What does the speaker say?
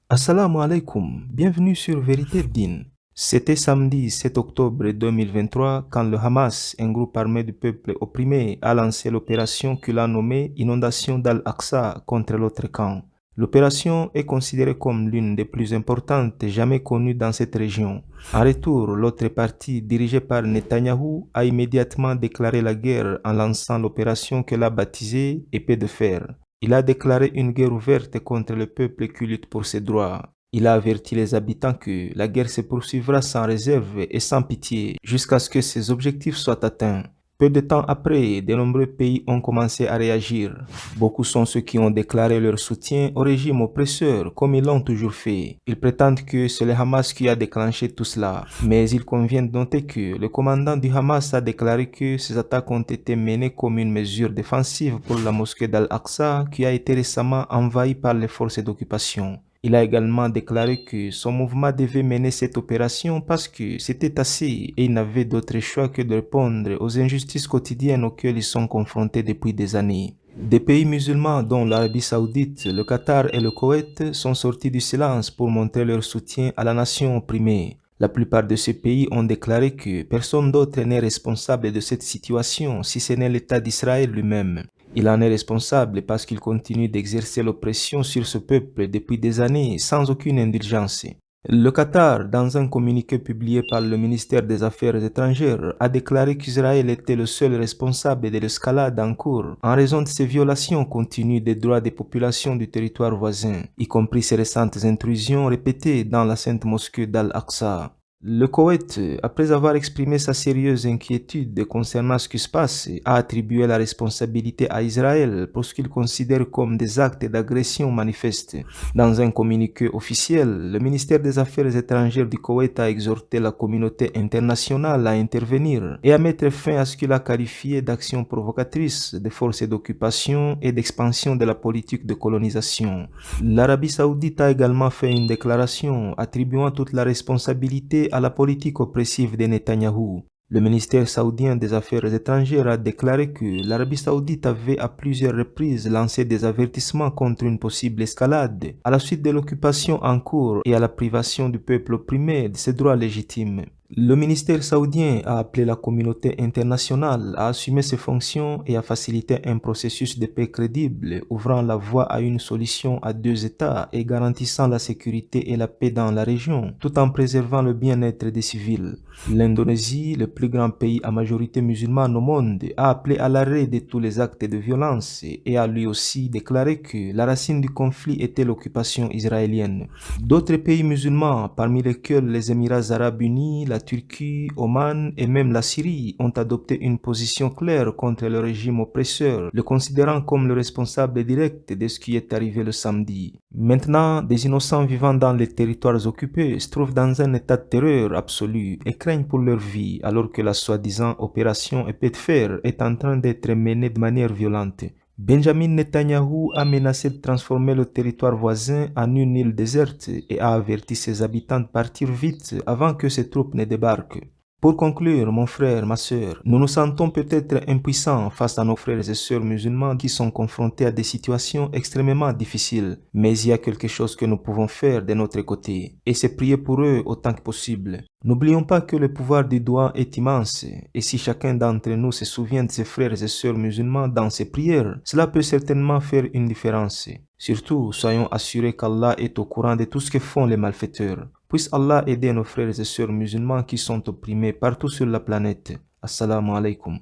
Assalamu alaikum, bienvenue sur Vérité Dine. C'était samedi 7 octobre 2023 quand le Hamas, un groupe armé du peuple opprimé, a lancé l'opération qu'il a nommée Inondation d'Al-Aqsa contre l'autre camp. L'opération est considérée comme l'une des plus importantes jamais connues dans cette région. En retour, l'autre partie, dirigée par Netanyahou, a immédiatement déclaré la guerre en lançant l'opération qu'elle a baptisée Épée de fer. Il a déclaré une guerre ouverte contre le peuple qui lutte pour ses droits. Il a averti les habitants que la guerre se poursuivra sans réserve et sans pitié jusqu'à ce que ses objectifs soient atteints. Peu de temps après, de nombreux pays ont commencé à réagir. Beaucoup sont ceux qui ont déclaré leur soutien au régime oppresseur, comme ils l'ont toujours fait. Ils prétendent que c'est le Hamas qui a déclenché tout cela. Mais il convient de noter que le commandant du Hamas a déclaré que ces attaques ont été menées comme une mesure défensive pour la mosquée d'Al-Aqsa qui a été récemment envahie par les forces d'occupation. Il a également déclaré que son mouvement devait mener cette opération parce que c'était assez et il n'avait d'autre choix que de répondre aux injustices quotidiennes auxquelles ils sont confrontés depuis des années. Des pays musulmans dont l'Arabie Saoudite, le Qatar et le Koweït sont sortis du silence pour montrer leur soutien à la nation opprimée. La plupart de ces pays ont déclaré que personne d'autre n'est responsable de cette situation si ce n'est l'État d'Israël lui-même. Il en est responsable parce qu'il continue d'exercer l'oppression sur ce peuple depuis des années sans aucune indulgence. Le Qatar, dans un communiqué publié par le ministère des Affaires étrangères, a déclaré qu'Israël était le seul responsable de l'escalade en cours en raison de ces violations continues des droits des populations du territoire voisin, y compris ces récentes intrusions répétées dans la sainte mosquée d'Al-Aqsa. Le Koweït, après avoir exprimé sa sérieuse inquiétude concernant ce qui se passe, a attribué la responsabilité à Israël pour ce qu'il considère comme des actes d'agression manifestes. Dans un communiqué officiel, le ministère des Affaires étrangères du Koweït a exhorté la communauté internationale à intervenir et à mettre fin à ce qu'il a qualifié d'action provocatrice des forces d'occupation et d'expansion de la politique de colonisation. L'Arabie Saoudite a également fait une déclaration attribuant toute la responsabilité à la politique oppressive de Netanyahou. Le ministère saoudien des Affaires étrangères a déclaré que l'Arabie Saoudite avait à plusieurs reprises lancé des avertissements contre une possible escalade à la suite de l'occupation en cours et à la privation du peuple opprimé de ses droits légitimes. Le ministère saoudien a appelé la communauté internationale à assumer ses fonctions et à faciliter un processus de paix crédible, ouvrant la voie à une solution à deux États et garantissant la sécurité et la paix dans la région, tout en préservant le bien-être des civils. L'Indonésie, le plus grand pays à majorité musulmane au monde, a appelé à l'arrêt de tous les actes de violence et a lui aussi déclaré que la racine du conflit était l'occupation israélienne. D'autres pays musulmans, parmi lesquels les Émirats arabes unis, la Turquie, Oman et même la Syrie ont adopté une position claire contre le régime oppresseur, le considérant comme le responsable direct de ce qui est arrivé le samedi. Maintenant, des innocents vivant dans les territoires occupés se trouvent dans un état de terreur absolu et craignent pour leur vie alors que la soi-disant opération Épée de fer est en train d'être menée de manière violente. Benjamin Netanyahou a menacé de transformer le territoire voisin en une île déserte et a averti ses habitants de partir vite avant que ses troupes ne débarquent. Pour conclure, mon frère, ma sœur, nous nous sentons peut-être impuissants face à nos frères et sœurs musulmans qui sont confrontés à des situations extrêmement difficiles, mais il y a quelque chose que nous pouvons faire de notre côté, et c'est prier pour eux autant que possible. N'oublions pas que le pouvoir du doigt est immense, et si chacun d'entre nous se souvient de ses frères et sœurs musulmans dans ses prières, cela peut certainement faire une différence. Surtout, soyons assurés qu'Allah est au courant de tout ce que font les malfaiteurs. Puisse Allah aider nos frères et sœurs musulmans qui sont opprimés partout sur la planète. Assalamu alaikum.